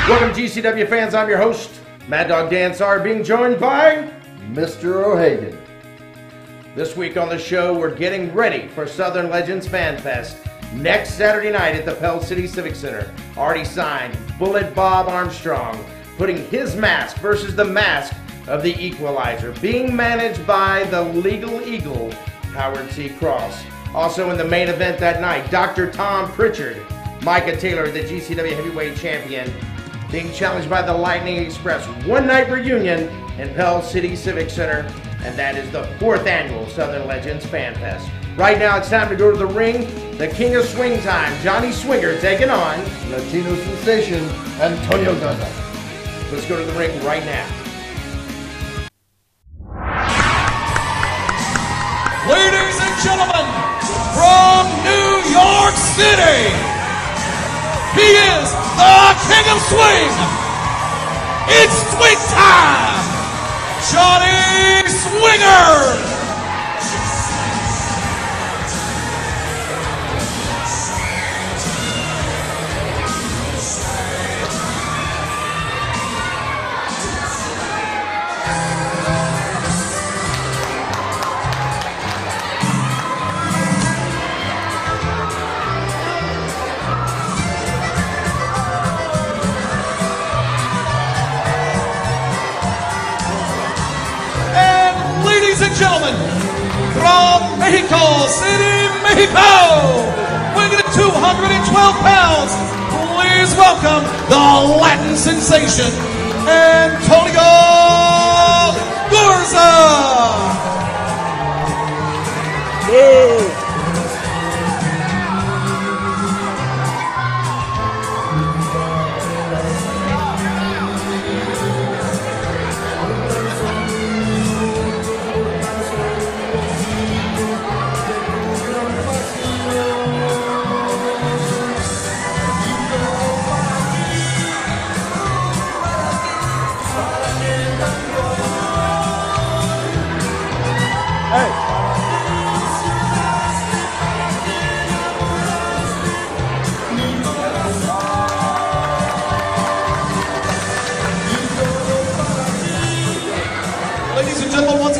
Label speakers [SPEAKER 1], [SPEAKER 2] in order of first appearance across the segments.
[SPEAKER 1] Welcome, GCW fans. I'm your host, Mad Dog Dan Sar, being joined by
[SPEAKER 2] Mr. O'Hagan.
[SPEAKER 1] This week on the show, we're getting ready for Southern Legends Fan Fest next Saturday night at the Pell City Civic Center. Already signed, Bullet Bob Armstrong, putting his mask versus the mask of the Equalizer, being managed by the Legal Eagle, Howard C. Cross. Also in the main event that night, Dr. Tom Pritchard, Micah Taylor, the GCW Heavyweight Champion, being challenged by the Lightning Express one-night reunion in Pell City Civic Center, and that is the 4th annual Southern Legends Fan Fest. Right now, it's time to go to the ring. The king of swing time, Johnny Swinger, taking on
[SPEAKER 2] Latino sensation, Antonio Garza.
[SPEAKER 1] Let's go to the ring right now.
[SPEAKER 3] Ladies and gentlemen, from New York City, he is the king of swing. It's swing time. Johnny Swinger. Ladies and gentlemen, from Mexico City, Mexico, weighing at 212 pounds, please welcome the Latin sensation, Antonio Garza.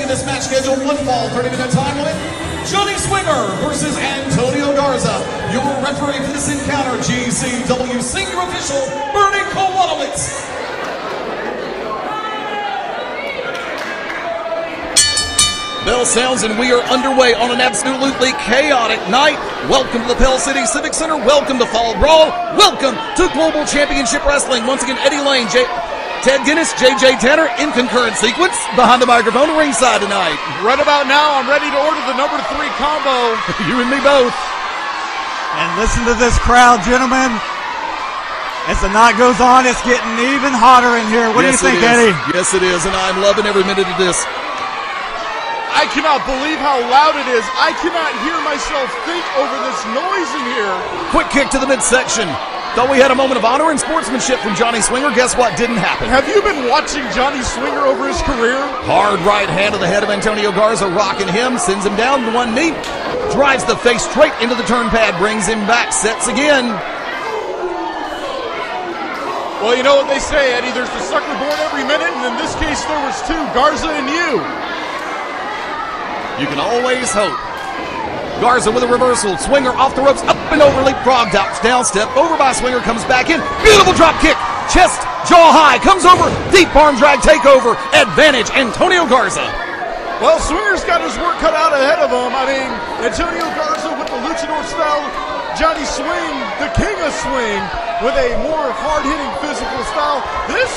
[SPEAKER 3] This match scheduled one fall, 30-minute time limit. Johnny Swinger versus Antonio Garza. Your referee for this encounter, GCW senior official Bernie Kowalowitz. Bell sounds and we are underway on an absolutely chaotic night. Welcome to the Pell City Civic Center. Welcome to Fall Brawl. Welcome to Global Championship Wrestling. Once again, Eddie Lane, Ted Guinness, JJ Tanner in concurrent sequence behind the microphone ringside tonight.
[SPEAKER 4] Right about now, I'm ready to order the number 3 combo.
[SPEAKER 3] You and me both.
[SPEAKER 5] And listen to this crowd, gentlemen. As the night goes on, it's getting even hotter in here. What do you think, Eddie?
[SPEAKER 3] Yes, it is, and I'm loving every minute of this.
[SPEAKER 4] I cannot believe how loud it is. I cannot hear myself think over this noise in here.
[SPEAKER 3] Quick kick to the midsection. Thought we had a moment of honor and sportsmanship from Johnny Swinger. Guess what? Didn't happen.
[SPEAKER 4] Have you been watching Johnny Swinger over his career?
[SPEAKER 3] Hard right hand to the head of Antonio Garza, rocking him, sends him down to one knee, drives the face straight into the turn pad, brings him back, sets again.
[SPEAKER 4] Well, you know what they say, Eddie, there's the sucker born every minute, and in this case there was 2, Garza and you.
[SPEAKER 3] You can always hope. Garza with a reversal. Swinger off the ropes, up and over, leapfrog, down step, over by Swinger, comes back in. Beautiful drop kick. Chest, jaw high, comes over. Deep arm drag takeover. Advantage, Antonio Garza.
[SPEAKER 4] Well, Swinger's got his work cut out ahead of him. I mean, Antonio Garza with the luchador style. Johnny Swing, the king of swing, with a more hard-hitting physical style. This,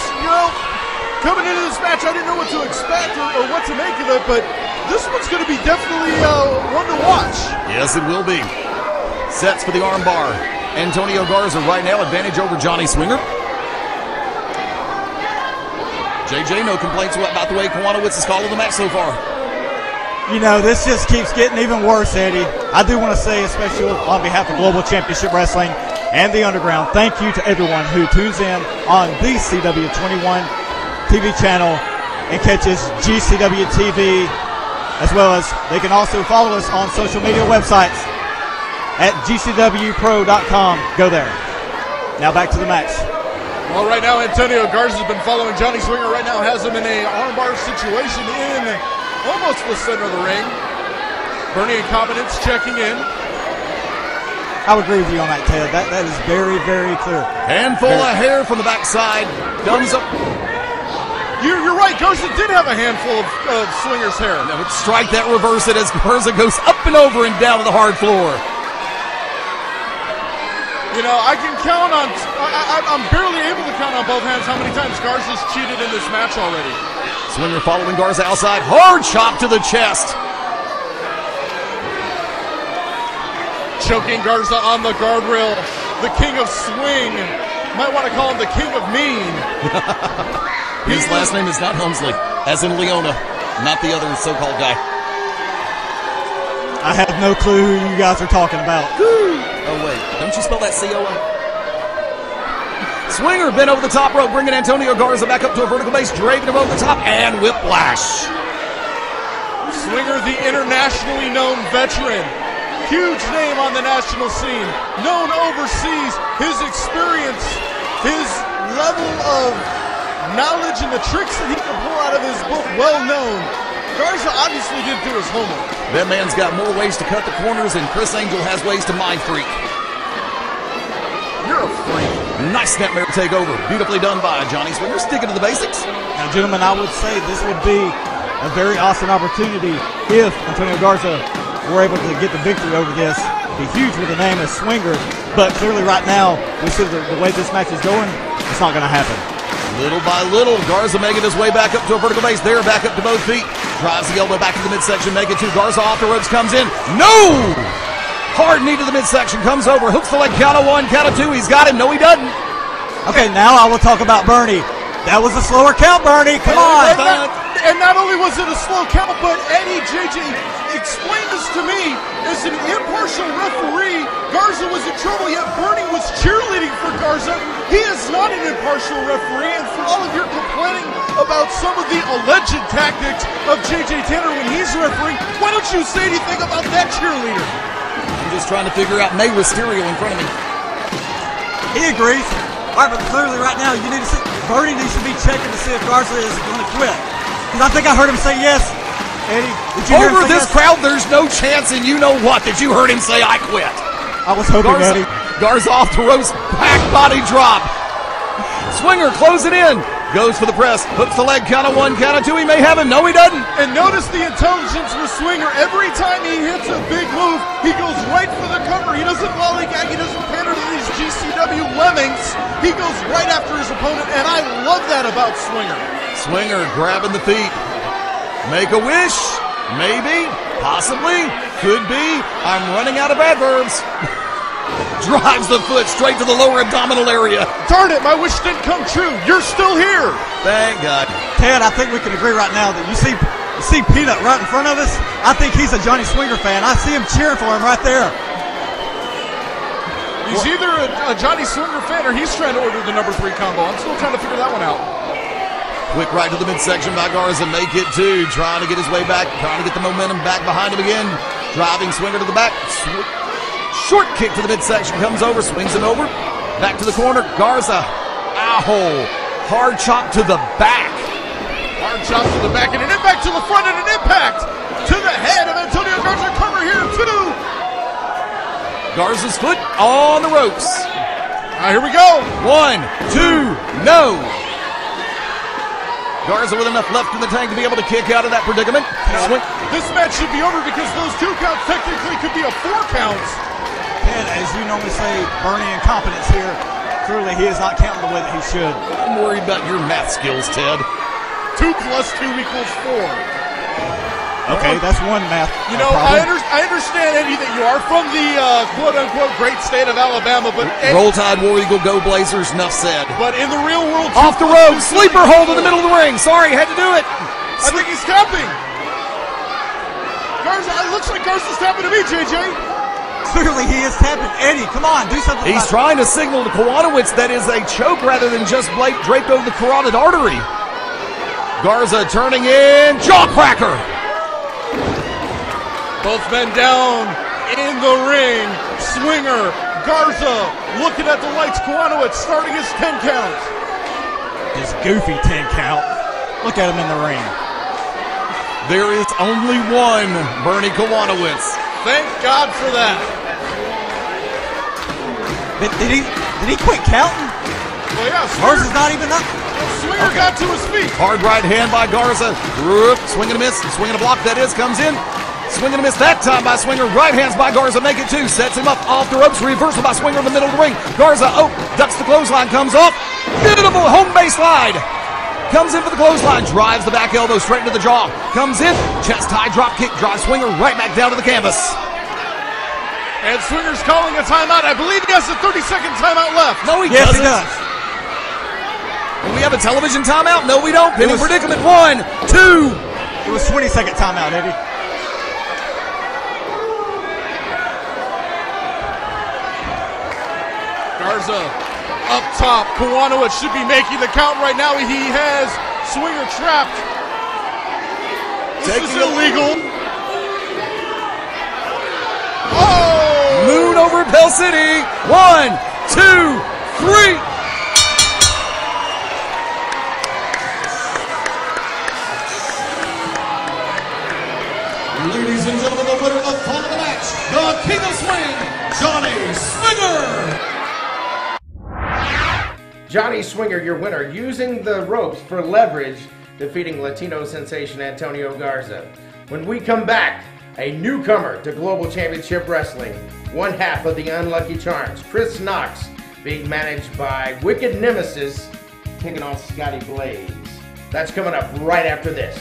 [SPEAKER 4] coming into this match, I didn't know what to expect or what to make of it, but this one's going to be definitely one to watch.
[SPEAKER 3] Yes, it will be. Sets for the arm bar. Antonio Garza right now, advantage over Johnny Swinger. JJ, no complaints about the way Kowalowitz is calling the match so far.
[SPEAKER 5] This just keeps getting even worse, Eddie. I do want to say, especially on behalf of Global Championship Wrestling and the Underground, thank you to everyone who tunes in on the CW21 TV channel and catches GCW TV, as well as they can also follow us on social media websites at gcwpro.com. Go there. Now back to the match.
[SPEAKER 4] Well, right now, Antonio Garza has been following Johnny Swinger. Right now has him in a armbar situation in almost the center of the ring. Bernie Incompetence checking in.
[SPEAKER 5] I would agree with you on that, Ted. That is very, very clear.
[SPEAKER 3] Handful of hair from the backside. Comes up.
[SPEAKER 4] You're right. Garza did have a handful of Swinger's hair.
[SPEAKER 3] Now let's strike that, reverse it as Garza goes up and over and down to the hard floor.
[SPEAKER 4] You know, I can count on, I'm barely able to count on both hands how many times Garza's cheated in this match already.
[SPEAKER 3] Swinger following Garza outside. Hard chop to the chest.
[SPEAKER 4] Choking Garza on the guardrail. The king of swing. Might want to call him the king of mean.
[SPEAKER 3] His last name is not Helmsley, as in Leona, not the other so-called guy.
[SPEAKER 5] I have no clue who you guys are talking about.
[SPEAKER 3] Oh, wait. Don't you spell that C-O-A? Swinger bent over the top rope, bringing Antonio Garza back up to a vertical base, draping him over the top, and whiplash.
[SPEAKER 4] Swinger, the internationally known veteran. Huge name on the national scene. Known overseas. His experience, his level of knowledge and the tricks that he can pull out of his book, well known. Garza obviously didn't do his homework.
[SPEAKER 3] That man's got more ways to cut the corners than Chris Angel has ways to mind freak.
[SPEAKER 4] You're a freak.
[SPEAKER 3] Nice snapmare takeover. Beautifully done by Johnny Swinger. Sticking to the basics.
[SPEAKER 5] Now, gentlemen, I would say this would be a very awesome opportunity if Antonio Garza were able to get the victory over this. It'd be huge with the name as Swinger, but clearly right now, we see the way this match is going, it's not going to happen.
[SPEAKER 3] Little by little, Garza making his way back up to a vertical base. There, back up to both feet. Drives the elbow back to the midsection, make it two. Garza off the ropes, comes in. No! Hard knee to the midsection, comes over, hooks the leg, count of one, count of two. He's got him. No, he doesn't.
[SPEAKER 5] Okay, now I will talk about Bernie. That was a slower count, Bernie. Come on.
[SPEAKER 4] And not only was it a slow count, but Eddie JJ explained this to me as an impartial referee. Garza was in trouble, yet Bernie was cheerleading for Garza. He is not an impartial referee, and for all of your complaining about some of the alleged tactics of JJ Tanner when he's refereeing, why don't you say anything about that cheerleader?
[SPEAKER 3] I'm just trying to figure out May Mysterio in front of me.
[SPEAKER 5] He agrees. All right, but clearly right now, you need to see, Bernie needs to be checking to see if Garza is going to quit. Because I think I heard him say yes. Eddie, did you hear him
[SPEAKER 3] Over
[SPEAKER 5] say
[SPEAKER 3] this
[SPEAKER 5] yes?
[SPEAKER 3] crowd, there's no chance, and you know what, that you heard him say, I quit.
[SPEAKER 5] I was hoping,
[SPEAKER 3] Garza,
[SPEAKER 5] Eddie.
[SPEAKER 3] Garza off the ropes, back body drop. Swinger closing in. Goes for the press, hooks the leg, count of one, count of two. He may have him. No, he doesn't.
[SPEAKER 4] And notice the intelligence with Swinger. Every time he hits a big move, he goes right for the cover. He doesn't lollygag. He doesn't pander to these GCW lemmings. He goes right after his opponent, and I love that about Swinger.
[SPEAKER 3] Swinger grabbing the feet. Make a wish. Maybe. Possibly. Could be. I'm running out of adverbs. Drives the foot straight to the lower abdominal area.
[SPEAKER 4] Darn it, my wish didn't come true. You're still here.
[SPEAKER 3] Thank God.
[SPEAKER 5] Ted, I think we can agree right now that you see Peanut right in front of us. I think he's a Johnny Swinger fan. I see him cheering for him right there.
[SPEAKER 4] He's either a Johnny Swinger fan or he's trying to order the number 3 combo. I'm still trying to figure that one out.
[SPEAKER 3] Quick right to the midsection by Garza. Make it two. Trying to get his way back. Trying to get the momentum back behind him again. Driving Swinger to the back. Short kick to the midsection. Comes over. Swings him over. Back to the corner. Garza. Ow. Hard chop to the back.
[SPEAKER 4] Hard chop to the back and an impact to the front and an impact to the head of Antonio Garza. Cover here too.
[SPEAKER 3] Garza's foot on the ropes.
[SPEAKER 4] All right, here we go.
[SPEAKER 3] 1, 2, no. Garza with enough left in the tank to be able to kick out of that predicament.
[SPEAKER 4] This match should be over because those 2 counts technically could be a 4 counts.
[SPEAKER 5] And as you normally say, Bernie incompetence here. Clearly he is not counting the way that he should.
[SPEAKER 3] I'm worried about your math skills, Ted.
[SPEAKER 4] 2 plus 2 equals 4.
[SPEAKER 5] Okay, that's one math.
[SPEAKER 4] You know, I understand, Eddie, that you are from the quote-unquote great state of Alabama, but
[SPEAKER 3] Roll Tide, War Eagle, Go Blazers, enough said.
[SPEAKER 4] But in the real world,
[SPEAKER 3] Off the rope, sleeper hold in the middle of the ring. Sorry, had to do it.
[SPEAKER 4] I think he's tapping. Garza, it looks like Garza's tapping to me, JJ.
[SPEAKER 5] Clearly he is tapping. Eddie, come on, do something.
[SPEAKER 3] He's trying to signal to Kowanowitz that is a choke rather than just draped over the carotid artery. Garza turning in, jawcracker.
[SPEAKER 4] Both men down in the ring. Swinger, Garza looking at the lights. Kowanowitz starting his 10 count.
[SPEAKER 5] This goofy 10 count. Look at him in the ring.
[SPEAKER 3] There is only one Bernie Kowanowitz.
[SPEAKER 4] Thank God for that.
[SPEAKER 5] Did he quit counting?
[SPEAKER 4] Well, yeah,
[SPEAKER 5] Garza's not even up.
[SPEAKER 4] Swinger got to his feet.
[SPEAKER 3] Hard right hand by Garza. Swing and a miss. Swing and a block, that is, comes in. Swing and a miss that time by Swinger. Right hands by Garza, make it two. Sets him up off the ropes. Reversal by Swinger in the middle of the ring. Garza, ducks the clothesline, comes off. Beautiful home base slide. Comes in for the clothesline, drives the back elbow straight into the jaw. Comes in, chest high drop kick, drives Swinger right back down to the canvas.
[SPEAKER 4] And Swinger's calling a timeout. I believe he has a 30-second timeout left.
[SPEAKER 3] No, he
[SPEAKER 5] Yes,
[SPEAKER 3] doesn't.
[SPEAKER 5] he does.
[SPEAKER 3] Do we have a television timeout? No, we don't. Pinning predicament. 1, 2.
[SPEAKER 5] It was 20-second timeout, Eddie.
[SPEAKER 4] Garza up top. Kowanowitz should be making the count right now. He has Swinger trapped. This is illegal. Oh!
[SPEAKER 3] Moon over Pell City. 1, 2, 3. Ladies and gentlemen, the winner of the following match, the King of Swing, Johnny Swinger.
[SPEAKER 1] Johnny Swinger, your winner, using the ropes for leverage, defeating Latino sensation Antonio Garza. When we come back, a newcomer to Global Championship Wrestling, one half of the Unlucky Charms, Kris Knox, being managed by Wicked Nemesis, taking on Scotty Blaze. That's coming up right after this.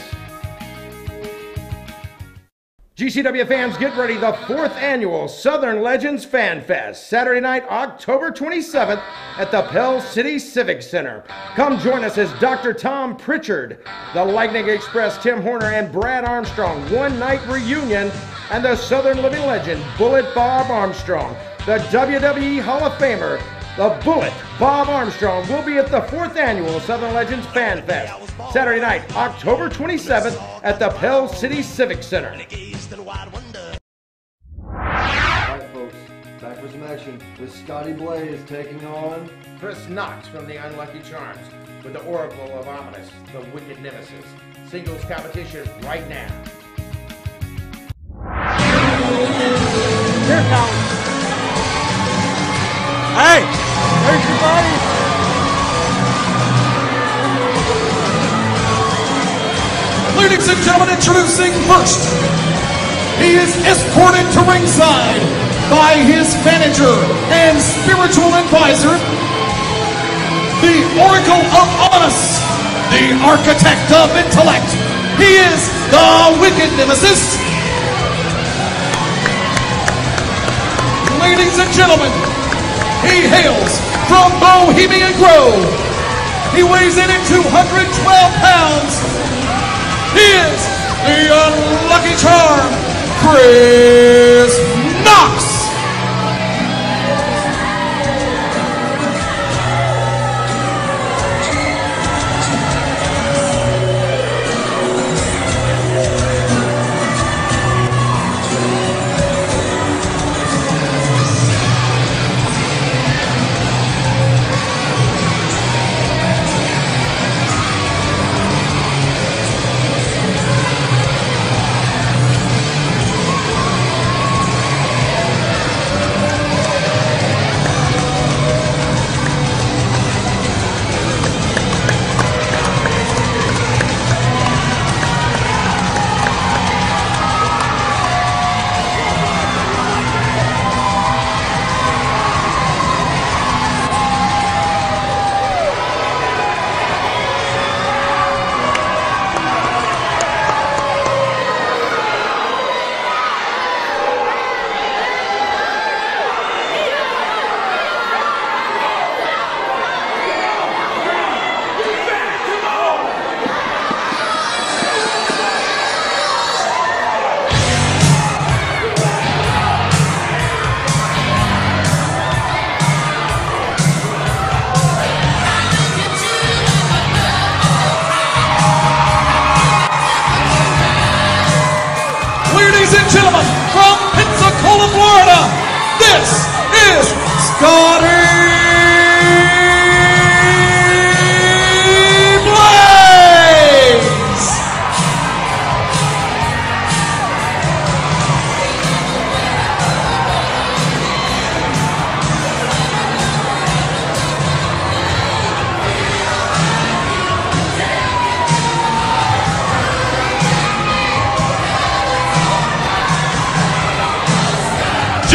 [SPEAKER 1] GCW fans, get ready. The 4th annual Southern Legends Fan Fest, Saturday night, October 27th at the Pell City Civic Center. Come join us as Dr. Tom Pritchard, the Lightning Express Tim Horner, and Brad Armstrong one-night reunion, and the Southern Living Legend Bullet Bob Armstrong, the WWE Hall of Famer, the Bullet Bob Armstrong, will be at the 4th annual Southern Legends Fan Fest, Saturday night, October 27th at the Pell City Civic Center.
[SPEAKER 2] Alright folks, back for some action with Scotty Blaze taking on
[SPEAKER 1] Kris Knox from the Unlucky Charms with the Oracle of Ominous, the Wicked Nemesis. Singles competition right now.
[SPEAKER 5] Here it comes. Hey, there's your buddy.
[SPEAKER 3] Ladies and gentlemen, introducing first. He is escorted to ringside by his manager and spiritual advisor, the Oracle of Ominous, the Architect of Intellect. He is the Wicked Nemesis. Ladies and gentlemen, he hails from Bohemian Grove. He weighs in at 212 pounds. He is the Unlucky Charm, Kris Knox. Gentlemen, from Pensacola, Florida, this is Scotty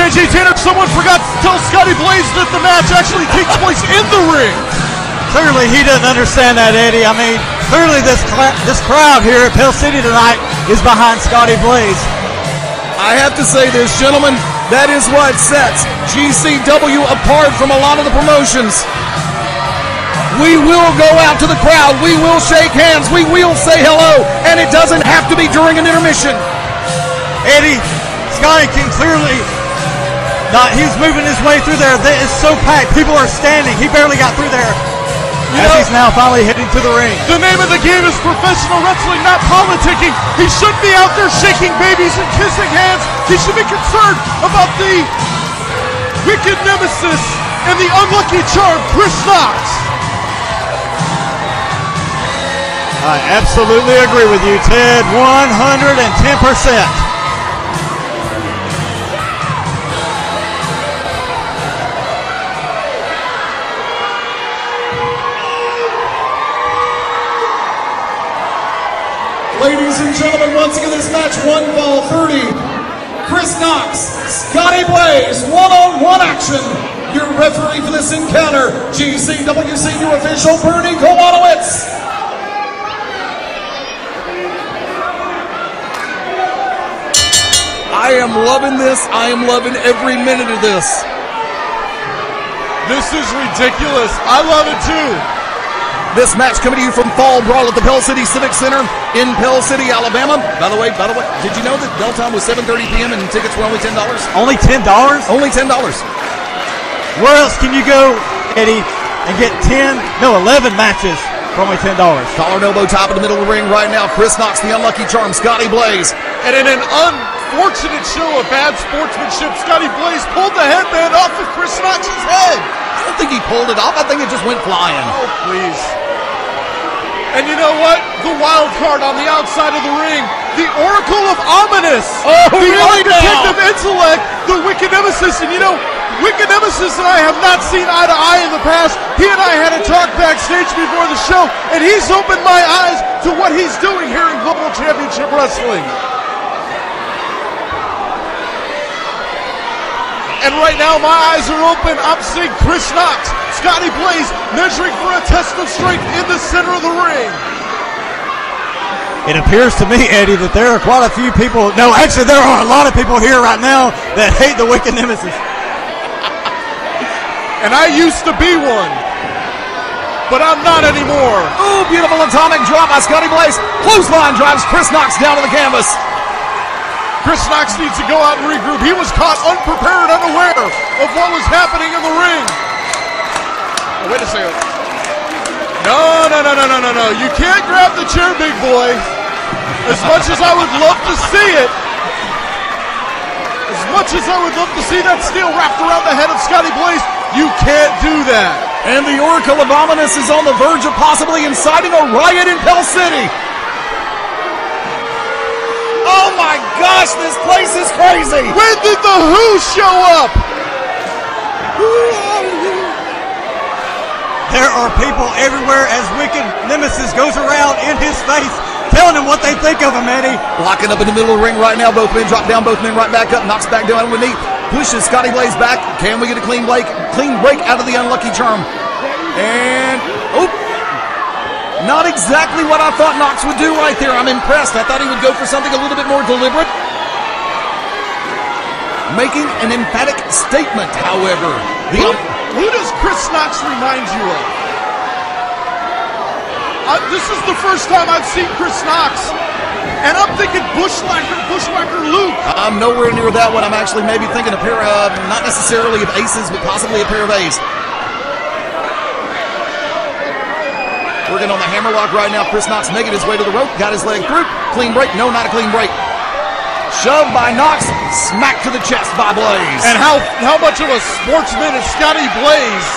[SPEAKER 4] JJ Tanner, someone forgot to tell Scotty Blaze that the match actually takes place in the ring.
[SPEAKER 5] Clearly, he doesn't understand that, Eddie. I mean, clearly this crowd here at Pell City tonight is behind Scotty Blaze.
[SPEAKER 3] I have to say this, gentlemen, that is what sets GCW apart from a lot of the promotions. We will go out to the crowd, we will shake hands, we will say hello, and it doesn't have to be during an intermission.
[SPEAKER 5] Eddie, Scotty can clearly he's moving his way through there. It's so packed, people are standing. He barely got through there. He's now finally heading to the ring.
[SPEAKER 4] The name of the game is professional wrestling, not politicking. He shouldn't be out there shaking babies and kissing hands. He should be concerned about the Wicked Nemesis and the unlucky charm, Kris Knox.
[SPEAKER 5] I absolutely agree with you, Ted, 110%.
[SPEAKER 3] Ladies and gentlemen, once again, this match, 1 fall 30. Kris Knox, Scotty Blaze, one-on-one action. Your referee for this encounter, GCW senior official Bernie Kowalowitz. I am loving this. I am loving every minute of this.
[SPEAKER 4] This is ridiculous. I love it too.
[SPEAKER 3] This match coming to you from Fall Brawl at the Pell City Civic Center in Pell City, Alabama. By the way, did you know that bell time was 7:30 p.m. and tickets were only $10?
[SPEAKER 5] Only $10?
[SPEAKER 3] Only $10.
[SPEAKER 5] Where else can you go, Eddie, and get 11 matches for only $10?
[SPEAKER 3] Collar and elbow top in the middle of the ring right now. Kris Knox, the unlucky charm, Scotty Blaze.
[SPEAKER 4] And in an unfortunate show of bad sportsmanship, Scotty Blaze pulled the headband off of Kris Knox's head.
[SPEAKER 3] I don't think he pulled it off. I think it just went flying.
[SPEAKER 4] Oh, please. And you know what? The wild card on the outside of the ring, the Oracle of Ominous, the
[SPEAKER 3] really
[SPEAKER 4] Architect of Intellect, the Wicked Nemesis. And you know, Wicked Nemesis and I have not seen eye to eye in the past. He and I had a talk backstage before the show, and he's opened my eyes to what he's doing here in Global Championship Wrestling. And right now, my eyes are open. I'm seeing Kris Knox, Scotty Blaze, measuring for a test of strength in the center of the ring.
[SPEAKER 5] It appears to me, Eddie, that there are quite a few people. No, actually, there are a lot of people here right now that hate the Wicked Nemesis.
[SPEAKER 4] And I used to be one, but I'm not anymore.
[SPEAKER 3] Ooh, beautiful atomic drop by Scotty Blaze. Clothesline drives Kris Knox down to the canvas.
[SPEAKER 4] Kris Knox needs to go out and regroup. He was caught unprepared, unaware of what was happening in the ring. Oh, wait a second. No. You can't grab the chair, big boy. As much as I would love to see it, as much as I would love to see that steel wrapped around the head of Scotty Blaze, you can't do that.
[SPEAKER 3] And the Oracle of Ominous is on the verge of possibly inciting a riot in Pell City. Oh my gosh, this place is crazy!
[SPEAKER 4] When did the Who show up?
[SPEAKER 5] There are people everywhere as Wicked Nemesis goes around in his face, telling him what they think of him, Eddie.
[SPEAKER 3] Locking up in the middle of the ring right now. Both men drop down, both men right back up. Knocks back down on the knee. Pushes Scotty Blaze back. Can we get a clean break out of the unlucky charm? And, not exactly what I thought Knox would do right there. I'm impressed. I thought he would go for something a little bit more deliberate. Making an emphatic statement, however.
[SPEAKER 4] Who does Kris Knox remind you of? This is the first time I've seen Kris Knox, and I'm thinking Bushwhacker Luke.
[SPEAKER 3] I'm nowhere near that one. I'm actually maybe thinking a pair of, not necessarily of aces, but possibly a pair of A's. Working on the hammerlock right now. Kris Knox making his way to the rope. Got his leg through. Clean break. No, not a clean break. Shoved by Knox. Smack to the chest by Blaze.
[SPEAKER 4] And how much of a sportsman is Scotty Blaze?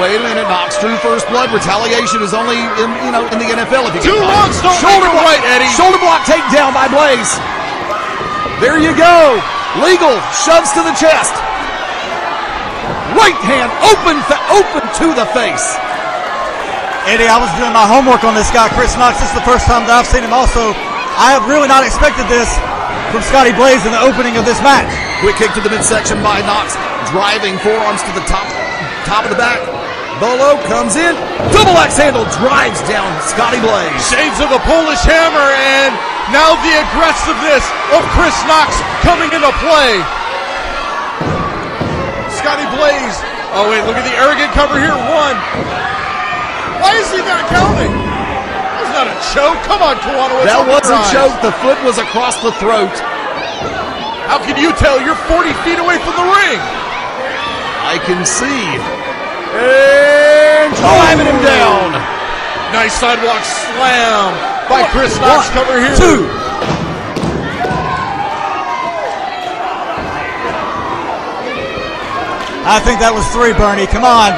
[SPEAKER 3] Wait a minute. Knox drew first blood. Retaliation is only in the NFL. If you
[SPEAKER 4] Two wrongs don't make a right, Eddie.
[SPEAKER 3] Shoulder block takedown by Blaze. There you go. Legal. Shoves to the chest. Right hand open to the face.
[SPEAKER 5] Eddie, I was doing my homework on this guy, Kris Knox. This is the first time that I've seen him also. I have really not expected this from Scotty Blaze in the opening of this match.
[SPEAKER 3] Quick kick to the midsection by Knox. Driving forearms to the top of the back. Bolo comes in. Double axe handle drives down Scotty Blaze.
[SPEAKER 4] Shades of the Polish hammer, and now the aggressiveness of Kris Knox coming into play. Scotty Blaze. Oh, wait, look at the arrogant cover here. One. Why is he not counting? That's not a choke. Come on, Kawano.
[SPEAKER 3] That was a choke. The foot was across the throat.
[SPEAKER 4] How can you tell? You're 40 feet away from the ring.
[SPEAKER 3] I can see. And driving him down.
[SPEAKER 4] Nice sidewalk slam by Kris Knox. Cover here.
[SPEAKER 5] 2. I think that was 3, Bernie. Come on.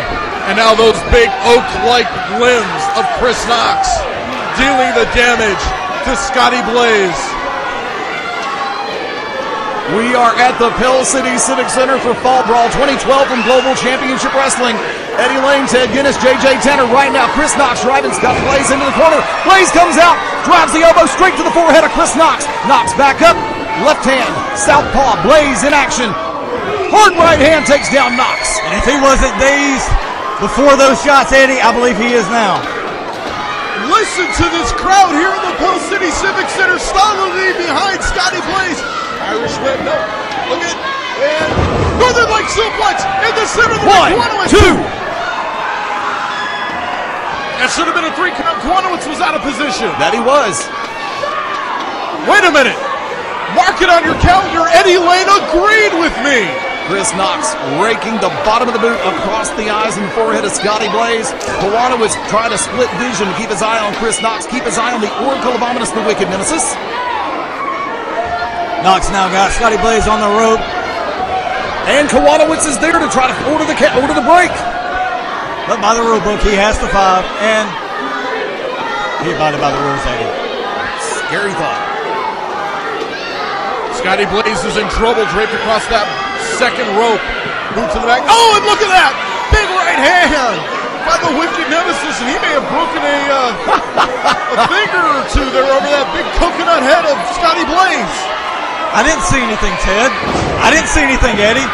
[SPEAKER 4] And now those big oak-like limbs of Kris Knox dealing the damage to Scotty Blaze.
[SPEAKER 3] We are at the Pell City Civic Center for Fall Brawl 2012 from Global Championship Wrestling. Eddie Lane, Ted Guinness, JJ Tanner. Right now, Kris Knox driving Scotty Blaze into the corner. Blaze comes out, drives the elbow straight to the forehead of Kris Knox. Knox back up, left hand, southpaw, Blaze in action. Hard right hand takes down Knox.
[SPEAKER 5] And if he wasn't dazed before those shots, Eddie, I believe he is now.
[SPEAKER 4] Listen to this crowd here in the Pell City Civic Center, solidly behind Scotty Blaze. Irish whip, no. Look at, and Northern Light suplex in the center of the ring.
[SPEAKER 3] 1, 2.
[SPEAKER 4] That should have been a 3 count. Kwanowitz was out of position.
[SPEAKER 3] That he was.
[SPEAKER 4] Wait a minute. Mark it on your calendar. Eddie Lane agreed with me.
[SPEAKER 3] Kris Knox raking the bottom of the boot across the eyes and forehead of Scotty Blaze. Kwanowitz trying to split vision to keep his eye on Kris Knox. Keep his eye on the Oracle of Ominous, the Wicked Nemesis.
[SPEAKER 5] Knox now got Scotty Blaze on the rope.
[SPEAKER 3] And Kwanowitz is there to try to order the break.
[SPEAKER 5] But by the rule book, he has to 5, and he abided by the rules, Eddie.
[SPEAKER 3] Scary thought.
[SPEAKER 4] Scotty Blaze is in trouble, draped across that second rope. Boot to the back. Oh, and look at that! Big right hand by the Wicked Nemesis, and he may have broken a finger or two there over that big coconut head of Scotty Blaze.
[SPEAKER 5] I didn't see anything, Ted. I didn't see anything, Eddie.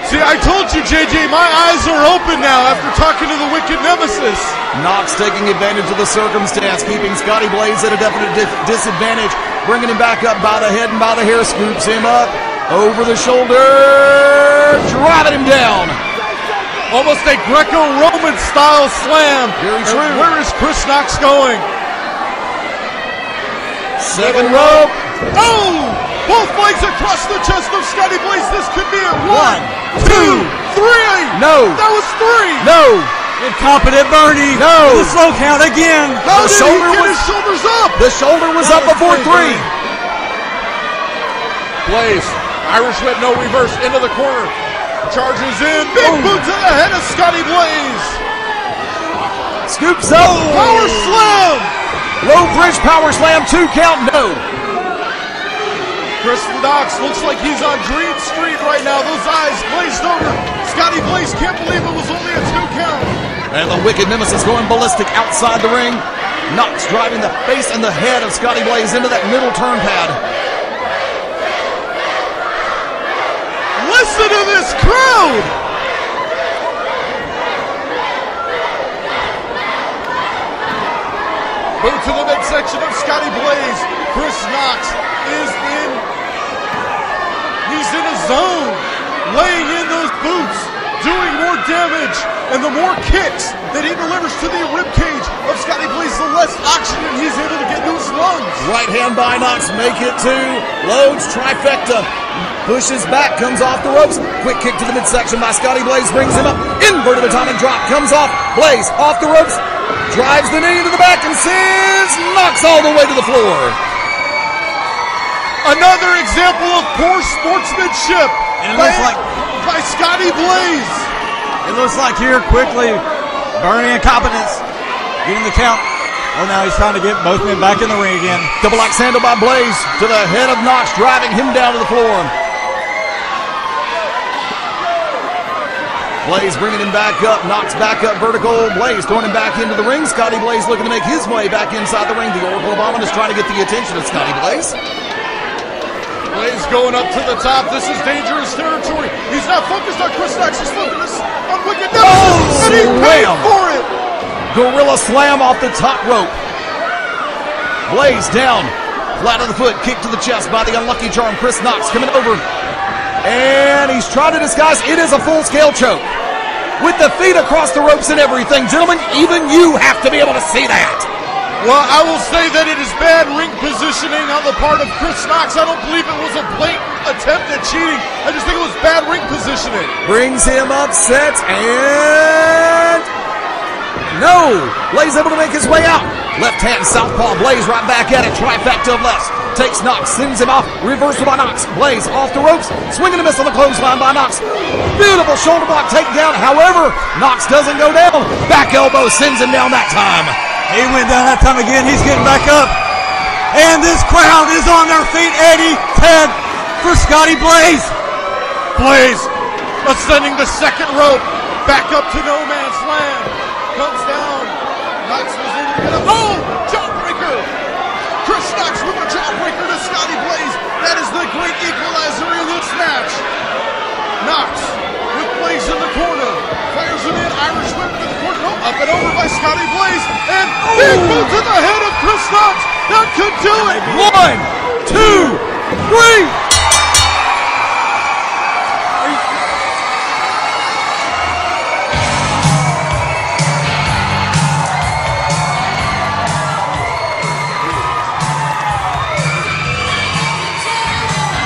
[SPEAKER 4] See, I told you, JJ, my eyes are open now after talking to the Wicked Nemesis.
[SPEAKER 3] Knox taking advantage of the circumstance, keeping Scotty Blaze at a definite disadvantage, bringing him back up by the head and by the hair, scoops him up, over the shoulder, driving him down.
[SPEAKER 4] Almost a Greco-Roman style slam.
[SPEAKER 3] Very true.
[SPEAKER 4] And where is Kris Knox going?
[SPEAKER 3] Second rope.
[SPEAKER 4] Oh! Both legs across the chest of Scotty Blaze. This could be it.
[SPEAKER 3] 1, 2,
[SPEAKER 4] 3.
[SPEAKER 3] No.
[SPEAKER 4] That was 3.
[SPEAKER 3] No.
[SPEAKER 5] Incompetent Bernie.
[SPEAKER 3] No.
[SPEAKER 5] The slow count again.
[SPEAKER 4] How
[SPEAKER 3] The
[SPEAKER 4] did he
[SPEAKER 3] shoulder
[SPEAKER 4] get
[SPEAKER 3] was-
[SPEAKER 4] his shoulders up?
[SPEAKER 3] The shoulder was up before 3.
[SPEAKER 4] Blaze, Irish whip, no reverse, into the corner. Charges in. Big boot to the head of Scotty Blaze.
[SPEAKER 3] Scoops up.
[SPEAKER 4] Power slam.
[SPEAKER 3] Low bridge power slam, 2 count, no.
[SPEAKER 4] Kris Knox looks like he's on Dream Street right now. Those eyes glazed over. Scotty Blaze can't believe it was only a 2 count.
[SPEAKER 3] And the Wicked Nemesis going ballistic outside the ring. Knox driving the face and the head of Scotty Blaze into that middle turn pad.
[SPEAKER 4] Listen to this crowd. Boot to the midsection of Scotty Blaze. Kris Knox is he's in a zone, laying in those boots, doing more damage, and the more kicks that he delivers to the ribcage of Scotty Blaze, the less oxygen he's able to get into his lungs.
[SPEAKER 3] Right hand by Knox, make it 2. Loads, trifecta. Pushes back, comes off the ropes. Quick kick to the midsection by Scotty Blaze, brings him up. Inverted atomic drop, comes off. Blaze off the ropes, drives the knee to the back and sends Knox all the way to the floor. Another example of poor sportsmanship
[SPEAKER 5] And it looks like
[SPEAKER 4] by Scotty Blaze.
[SPEAKER 5] It looks like here quickly, Bernie incompetence, getting the count. Oh, now he's trying to get both men back in the ring again.
[SPEAKER 3] Double axe handle by Blaze to the head of Knox, driving him down to the floor. Blaze bringing him back up, Knox back up vertical. Blaze throwing him back into the ring. Scotty Blaze looking to make his way back inside the ring. The Oracle of Ominous trying to get the attention of Scotty Blaze.
[SPEAKER 4] Blaze going up to the top. This is dangerous territory. He's not focused on Kris Knox. He's focused on Wicked Nemesis. And he paid for it.
[SPEAKER 3] Gorilla slam off the top rope. Blaze down. Flat of the foot. Kick to the chest by the unlucky charm. Kris Knox coming over. And he's trying to disguise. It is a full-scale choke. With the feet across the ropes and everything. Gentlemen, even you have to be able to see that.
[SPEAKER 4] Well, I will say that it is bad ring positioning on the part of Kris Knox. I don't believe it was a blatant attempt at cheating. I just think it was bad ring positioning.
[SPEAKER 3] Brings him upset and... no! Blaze able to make his way out. Left hand southpaw. Blaze right back at it. Trifecta of lefts. Takes Knox. Sends him off. Reversal by Knox. Blaze off the ropes. Swing and a miss on the clothesline by Knox. Beautiful shoulder block takedown. However, Knox doesn't go down. Back elbow sends him down that time.
[SPEAKER 5] He went down that time again. He's getting back up. And this crowd is on their feet. Eddie, Ted, for Scotty Blaze.
[SPEAKER 4] Blaze ascending the second rope. Back up to no man's land. Comes down. Knox was able to get up. Oh! Jawbreaker! Kris Knox with a jawbreaker to Scotty Blaze. That is the great equalizer in this match. Knox with Blaze in the corner. Fires him in. Irish whip to the corner. Oh, up and over by Scotty Blaze. And big boot to the head of Kris Knox. That could do it.
[SPEAKER 3] 1, 2, 3.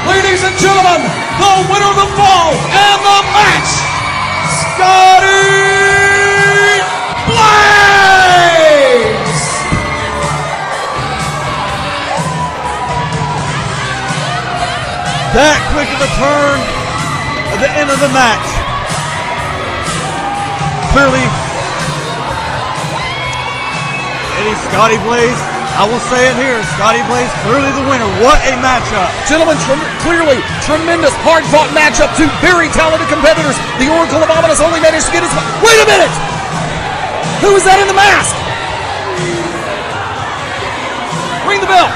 [SPEAKER 3] Ladies and gentlemen, the winner of the fall and the match, Scotty Blaze!
[SPEAKER 5] That quick of a turn at the end of the match. Clearly, Eddie Scotty Blaze, I will say it here, Scotty Blaze clearly the winner. What a matchup.
[SPEAKER 3] Gentlemen, clearly tremendous, hard-fought matchup. Two very talented competitors. The Oracle of Ominous only managed to get his... Wait a minute! Who is that in the mask? Ring the bell.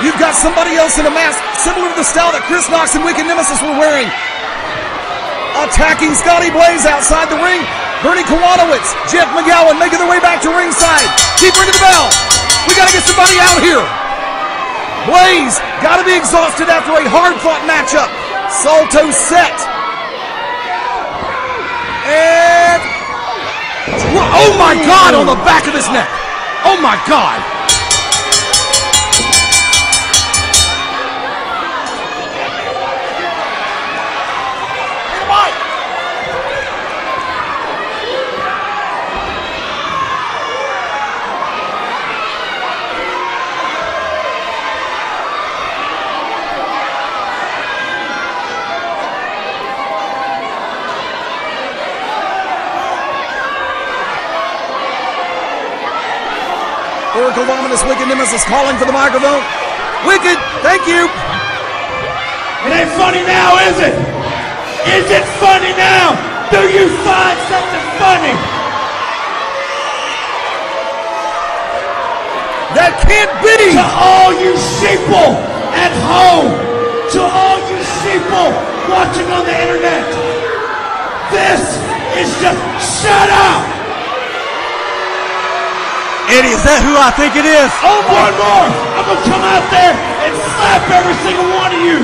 [SPEAKER 3] You've got somebody else in a mask similar to the style that Kris Knox and Wicked Nemesis were wearing. Attacking Scotty Blaze outside the ring. Bernie Kowanowitz, Jeff McGowan making their way back to ringside. Keep ringing the bell. We got to get somebody out here. Blaze got to be exhausted after a hard-fought matchup. Salto set. And... oh my God, on the back of his neck. Oh my God. Oracle of Ominous, Wicked Nemesis calling for the microphone. Wicked, thank you.
[SPEAKER 1] It ain't funny now, is it? Is it funny now? Do you find something funny?
[SPEAKER 3] That can't be.
[SPEAKER 1] To all you sheeple at home, to all you sheeple watching on the internet, this is just shut up.
[SPEAKER 5] Eddie, is that who I think it is?
[SPEAKER 1] Oh, one more! I'm gonna come out there and slap every single one of you!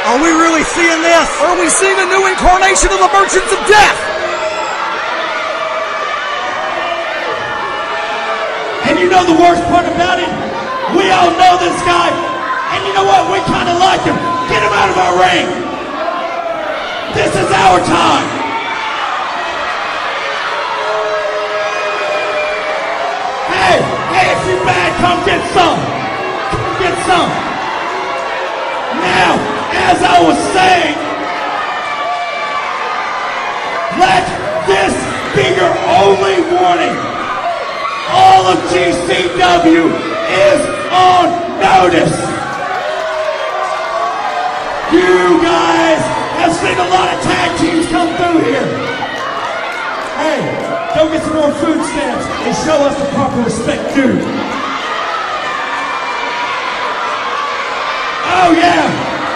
[SPEAKER 5] Are we really seeing this?
[SPEAKER 3] Are we seeing a new incarnation of the Merchants of Death?
[SPEAKER 1] And you know the worst part about it? We all know this guy, and you know what? We kind of like him. Get him out of our ring! This is our time! Hey, if you bad, come get some. Come get some. Now, as I was saying, let this be your only warning. All of GCW is on notice. You guys have seen a lot of tag teams come through here.
[SPEAKER 6] more food stamps and show us the proper respect due. Oh yeah,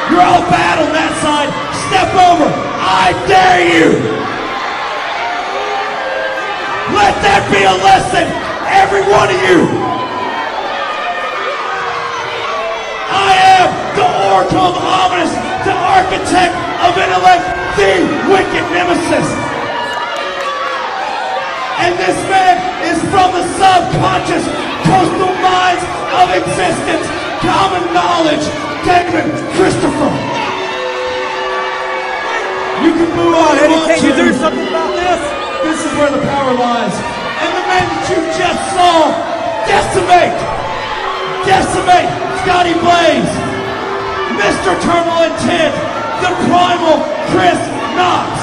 [SPEAKER 6] you're all bad on that side. Step over, I dare you. Let that be a lesson, every one of you. I am the Oracle of Ominous, the architect of intellect, the Wicked Nemesis. And this man is from the subconscious coastal minds of existence, common knowledge, David Christopher. You can move on.
[SPEAKER 5] Eddie, can't you do something about this?
[SPEAKER 6] This is where the power lies. And the man that you just saw decimate Scotty Blaze, Mr. Terminal Intent, the Primal Kris Knox.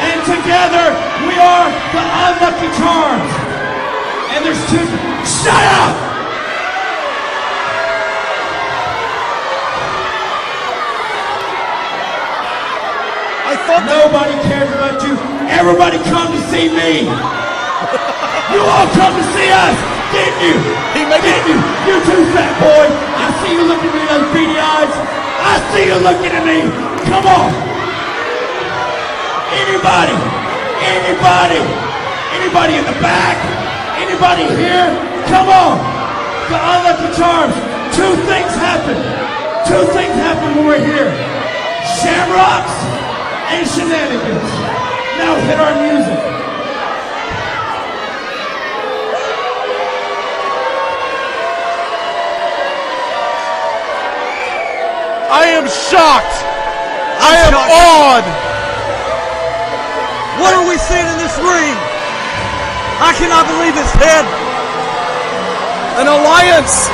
[SPEAKER 6] And together we are the Unlucky Charms. And there's two. Shut up! I thought nobody cared about you. Everybody come to see me. You all come to see us, didn't you? Didn't you? You too, fat boy. I see you looking at me with those beady eyes. I see you looking at me. Come on. Anybody in the back? Anybody here? Come on. The Unlucky Charms. Two things happen when we're here. Shamrocks and shenanigans. Now hit our music.
[SPEAKER 4] I am shocked. I am awed.
[SPEAKER 5] What are we seeing in this ring? I cannot believe it's dead.
[SPEAKER 3] An alliance.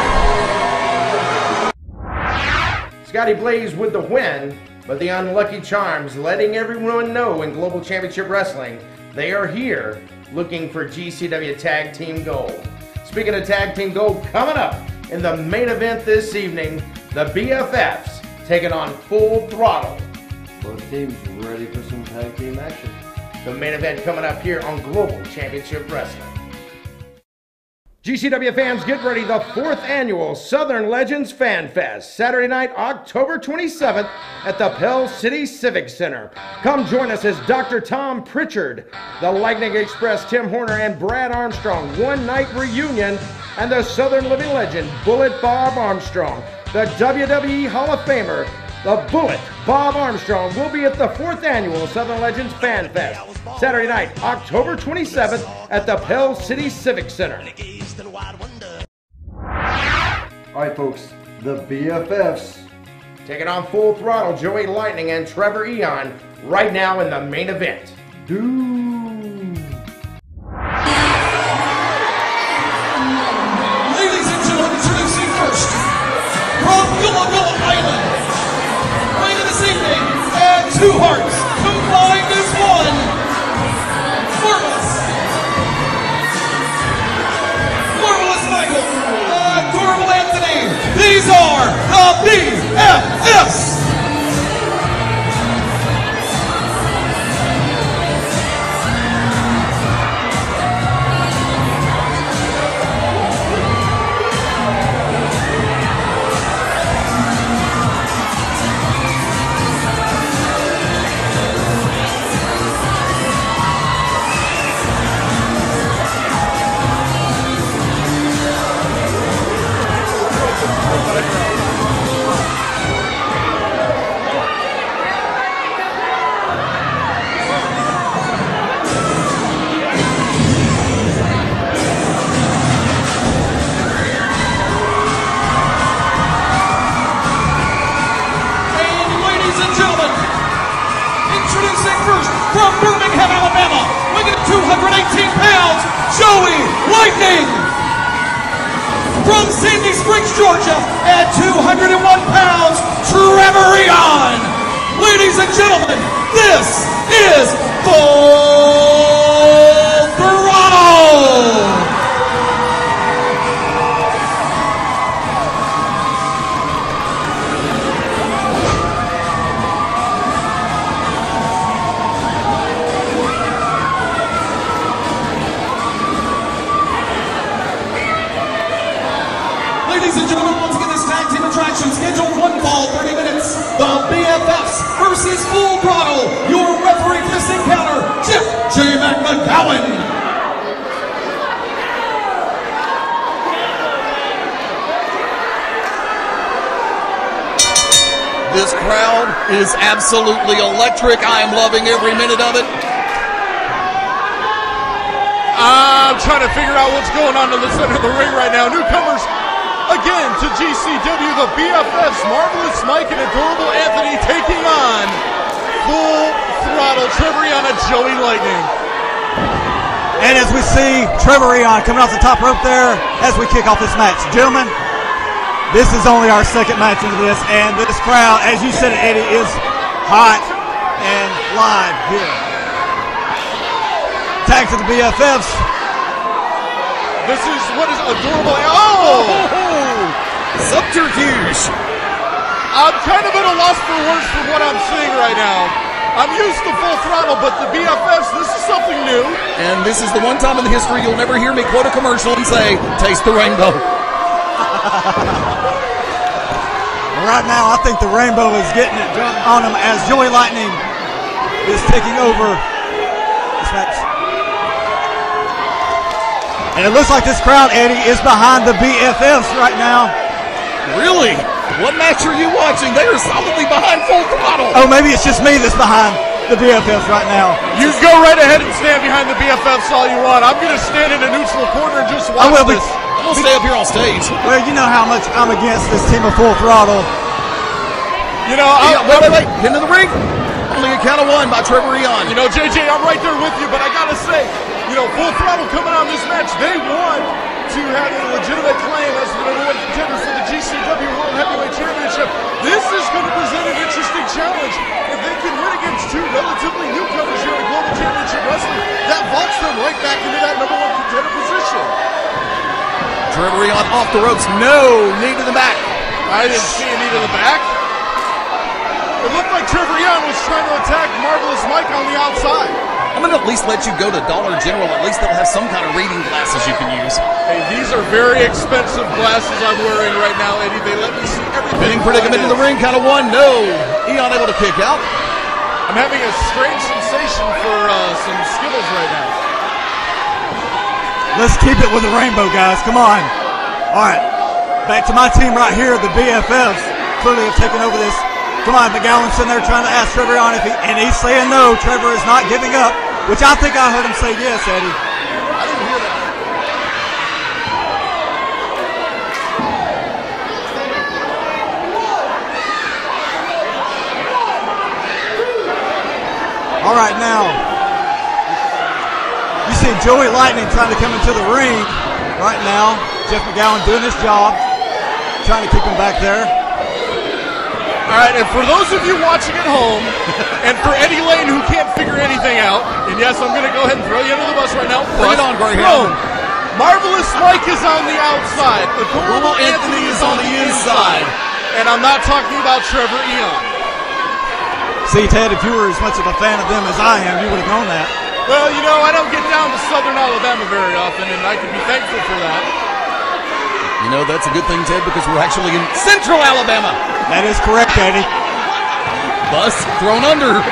[SPEAKER 1] Scotty Blaze with the win, but the Unlucky Charms letting everyone know in Global Championship Wrestling they are here looking for GCW Tag Team Gold. Speaking of Tag Team Gold, coming up in the main event this evening, the BFFs taking on Full Throttle.
[SPEAKER 2] Both teams ready for some tag team action.
[SPEAKER 1] The main event coming up here on Global Championship Wrestling. GCW fans, get ready, the 4th annual Southern Legends Fan Fest, Saturday night, October 27th at the Pell City Civic Center. Come join us as Dr. Tom Pritchard, the Lightning Express Tim Horner, and Brad Armstrong, one-night reunion, and the Southern Living Legend, Bullet Bob Armstrong. The WWE Hall of Famer, the Bullet Bob Armstrong, will be at the 4th annual Southern Legends Fan Fest, Saturday night, October 27th at the Pell City Civic Center.
[SPEAKER 2] Alright folks, the BFFs.
[SPEAKER 1] Taking on Full Throttle, Joey Lightning and Trevor Eon, right now in the main event.
[SPEAKER 3] Ladies and gentlemen, introducing first, from Gullah Gullah Island, right this evening, and two hearts combined as one, Marvelous Michael, Adorable Anthony. These are the BFFs. From Birmingham, Alabama, weighing 218 pounds, Joey Lightning. From Sandy Springs, Georgia, at 201 pounds, Trevor Eon. Ladies and gentlemen, this is Full Throttle. Ladies and gentlemen, once again, this tag team attraction scheduled one fall, 30 minutes. The BFFs versus Full Throttle. Your referee for this encounter, Jeff J. McGowan. This crowd is absolutely electric. I am loving every minute of it.
[SPEAKER 4] I'm trying to figure out what's going on in the center of the ring right now. Newcomers again to GCW, the BFFs, Marvelous Mike and Adorable Anthony taking on Full Throttle, Trevor Eon and Joey Lightning.
[SPEAKER 5] And as we see Trevor Eon coming off the top rope there as we kick off this match. Gentlemen, this is only our second match into this, and this crowd, as you said, Eddie, is hot and live here. Tag to the BFFs.
[SPEAKER 4] This is what is Adorable. Oh!
[SPEAKER 3] Subterfuge.
[SPEAKER 4] I'm kind of at a loss for words for what I'm seeing right now. I'm used to Full Throttle, but the BFFs, this is something new.
[SPEAKER 3] And this is the one time in the history you'll never hear me quote a commercial and say, "Taste the rainbow."
[SPEAKER 5] Right now, I think the rainbow is getting it on him as Joey Lightning is taking over this match. And it looks like this crowd, Eddie, is behind the BFFs right now.
[SPEAKER 3] Really? What match are you watching? They are solidly behind Full Throttle.
[SPEAKER 5] Oh, maybe it's just me that's behind the BFFs right now.
[SPEAKER 4] You go right ahead and stand behind the BFFs all you want. I'm going to stand in a neutral corner and just watch this.
[SPEAKER 3] I'm going to stay up here on stage.
[SPEAKER 5] Well, you know how much I'm against this team of Full Throttle.
[SPEAKER 4] You know,
[SPEAKER 3] wait. Into the ring. Only a count of one by Trevor Eon.
[SPEAKER 4] You know, JJ, I'm right there with you, but I got to say, you know, Full Throttle coming on this match, they want to have a legitimate claim as the number one contender for the GCW World Heavyweight Championship. This is going to present an interesting challenge. If they can win against two relatively newcomers here in Global Championship Wrestling, that vaults them right back into that number one contender position.
[SPEAKER 3] Trevor Eon off the ropes. No, knee to the back.
[SPEAKER 4] I didn't see a knee to the back. It looked like Trevor Eon was trying to attack Marvelous Mike on the outside.
[SPEAKER 3] I'm going to at least let you go to Dollar General. At least they'll have some kind of reading glasses you can use.
[SPEAKER 4] Hey, these are very expensive glasses I'm wearing right now, Eddie. They let me see everything.
[SPEAKER 3] Spinning predicament in the ring, count of one. No. Eon able to kick out.
[SPEAKER 4] I'm having a strange sensation for some Skittles right now.
[SPEAKER 5] Let's keep it with the rainbow, guys. Come on. All right. Back to my team right here, the BFFs. Clearly have taken over this. Come on, McGowan's sitting there trying to ask Trevor on if and he's saying no. Trevor is not giving up, which I think I heard him say yes, Eddie.
[SPEAKER 3] I didn't hear that.
[SPEAKER 5] All right, now you see Joey Lightning trying to come into the ring right now. Jeff McGowan doing his job, trying to keep him back there.
[SPEAKER 4] All right, and for those of you watching at home, and for Eddie Lane who can't figure anything out, and yes, I'm going to go ahead and throw you under the bus right now.
[SPEAKER 3] Bring it on, Greyhound.
[SPEAKER 4] Marvelous Mike is on the outside. Adorable Anthony is on the inside. And I'm not talking about Trevor Eon.
[SPEAKER 5] See, Ted, if you were as much of a fan of them as I am, you would have known that.
[SPEAKER 4] Well, you know, I don't get down to Southern Alabama very often, and I can be thankful for that.
[SPEAKER 3] You know, that's a good thing, Ted, because we're actually in Central Alabama.
[SPEAKER 5] That is correct, Eddie.
[SPEAKER 3] Bus thrown under.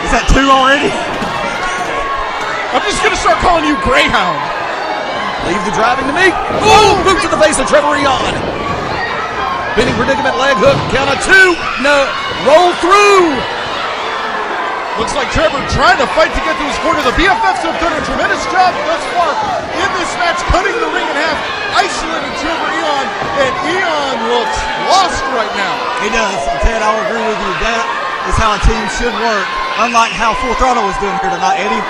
[SPEAKER 5] Is that two already?
[SPEAKER 4] I'm just going to start calling you Greyhound.
[SPEAKER 3] Leave the driving to me. Oh, boot to the face of Trevor Eon. Spinning predicament, leg hook, count of two. No, roll through.
[SPEAKER 4] Looks like Trevor trying to fight to get to his corner. The BFFs have done a tremendous job thus far in this match, cutting the ring in half, isolating Trevor Eon, and Eon looks lost right now.
[SPEAKER 5] He does. Ted, I'll agree with you. That is how a team should work, unlike how Full Throttle was doing here tonight, Eddie.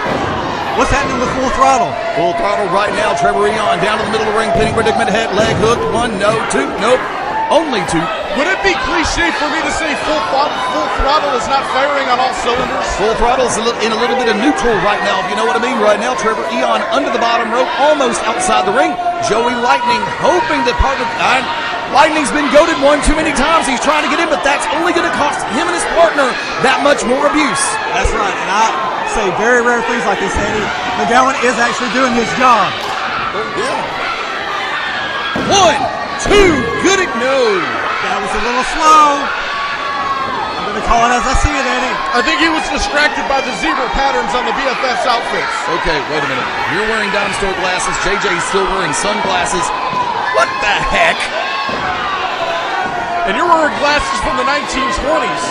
[SPEAKER 5] What's happening with Full Throttle?
[SPEAKER 3] Full Throttle right now. Trevor Eon down to the middle of the ring, pinning predicament, head, leg hook, one, no, two, nope, only two.
[SPEAKER 4] Would it be cliche for me to say Full Throttle is not firing on all cylinders?
[SPEAKER 3] Full Throttle's in a little bit of neutral right now, if you know what I mean. Right now, Trevor Eon under the bottom rope, almost outside the ring. Joey Lightning hoping that Lightning's been goaded one too many times. He's trying to get in, but that's only going to cost him and his partner that much more abuse.
[SPEAKER 5] That's right, and I say very rare things like this, Eddie. McGowan is actually doing his job.
[SPEAKER 3] Oh, yeah. 1, 2, good it, no.
[SPEAKER 5] That was a little slow. I'm going to call it as I see it, Eddie.
[SPEAKER 4] I think he was distracted by the zebra patterns on the BFFs outfits.
[SPEAKER 3] Okay, wait a minute. You're wearing dime store glasses. JJ's still wearing sunglasses. What the heck?
[SPEAKER 4] And you're wearing glasses from the 1920s.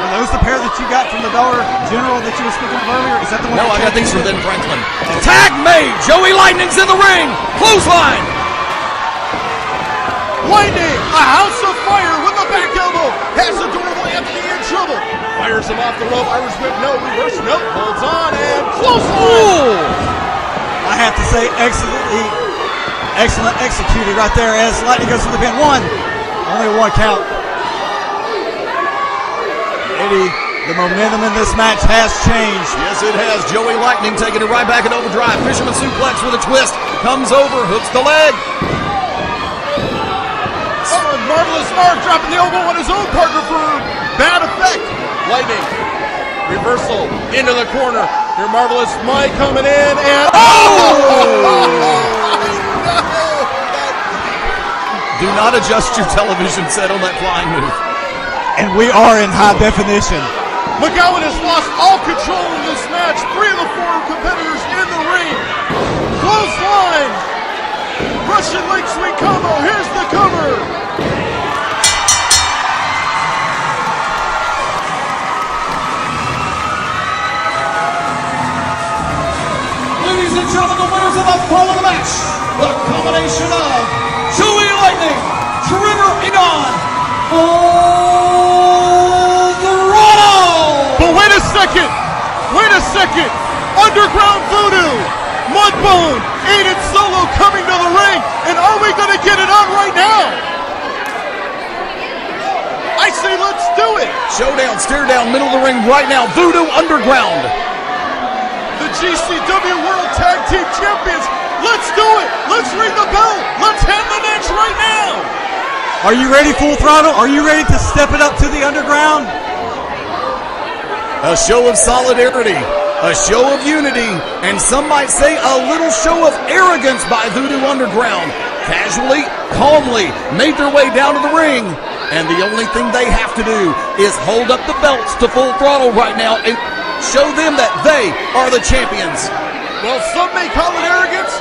[SPEAKER 5] Are those the pair that you got from the Dollar General that you were speaking of earlier? Is that the one?
[SPEAKER 3] No, I got these from Ben Franklin. Tag made. Joey Lightning's in the ring. Clothesline.
[SPEAKER 4] Lightning, a house of fire with a back elbow. Has the doorway Anthony in trouble. Fires him off the rope. Irish whip, no. Reverse, no. Holds on and clothesline.
[SPEAKER 5] I have to say, excellent executed right there as Lightning goes for the pin. Only a 1 count. Eddie, the momentum in this match has changed.
[SPEAKER 3] Yes, it has. Joey Lightning taking it right back in overdrive. Fisherman suplex with a twist. Comes over, hooks the leg.
[SPEAKER 4] Oh, and Marvelous Mark dropping the elbow on his own partner for bad effect. Lightning, reversal into the corner. Your Marvelous Mike coming in and
[SPEAKER 3] Do not adjust your television set on that flying move.
[SPEAKER 5] And we are in high definition.
[SPEAKER 4] McGowan has lost all control in this match. 3 of the 4 competitors in the ring. Clothesline. Russian leg sweep combo. Here's the cover.
[SPEAKER 3] Ladies and gentlemen, the winners of the following match, the combination of Joey Lightning, Trevor Egon, Throttle.
[SPEAKER 4] But wait a second. Underground Voodoo. Mudbone, Aiden Solo coming to the ring. And are we going to get it on right now? I say let's do it.
[SPEAKER 3] Showdown, stare down, middle of the ring right now. Voodoo Underground.
[SPEAKER 4] The GCW World Tag Team Champions. Let's do it. Let's ring the bell. Let's have the match right now.
[SPEAKER 5] Are you ready, Full Throttle? Are you ready to step it up to the Underground?
[SPEAKER 3] A show of solidarity, a show of unity, and some might say a little show of arrogance by Voodoo Underground. Casually, calmly, made their way down to the ring. And the only thing they have to do is hold up the belts to Full Throttle right now and show them that they are the champions.
[SPEAKER 4] Well, some may call it arrogance.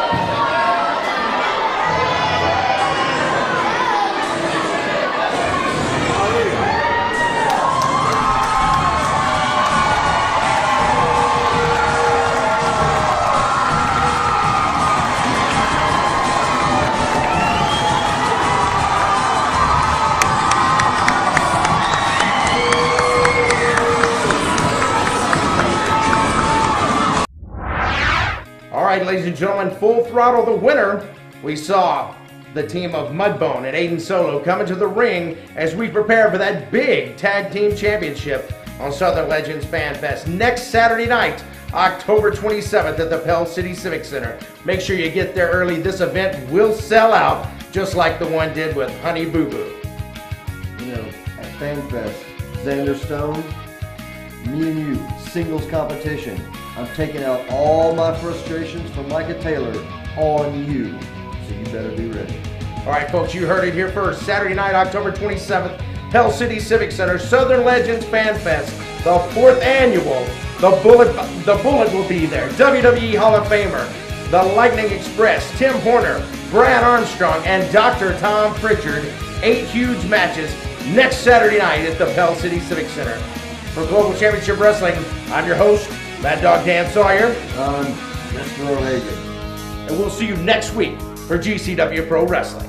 [SPEAKER 1] All right, ladies and gentlemen, Full Throttle, the winner. We saw the team of Mudbone and Aiden Solo coming to the ring as we prepare for that big tag team championship on Southern Legends Fan Fest next Saturday night, October 27th at the Pell City Civic Center. Make sure you get there early. This event will sell out just like the one did with Honey Boo Boo.
[SPEAKER 2] You know, at Fan Fest, Xander Stone, me and you, singles competition. I'm taking out all my frustrations from Micah Taylor on you. So you better be ready.
[SPEAKER 1] All right, folks, you heard it here first. Saturday night, October 27th, Pell City Civic Center, Southern Legends Fan Fest, the 4th annual. The Bullet will be there. WWE Hall of Famer, the Lightning Express, Tim Horner, Brad Armstrong, and Dr. Tom Pritchard. 8 huge matches next Saturday night at the Pell City Civic Center. For Global Championship Wrestling, I'm your host, Mad Dog Dan Sawyer.
[SPEAKER 2] I'm Mr. O'Hagan.
[SPEAKER 1] And we'll see you next week for GCW Pro Wrestling.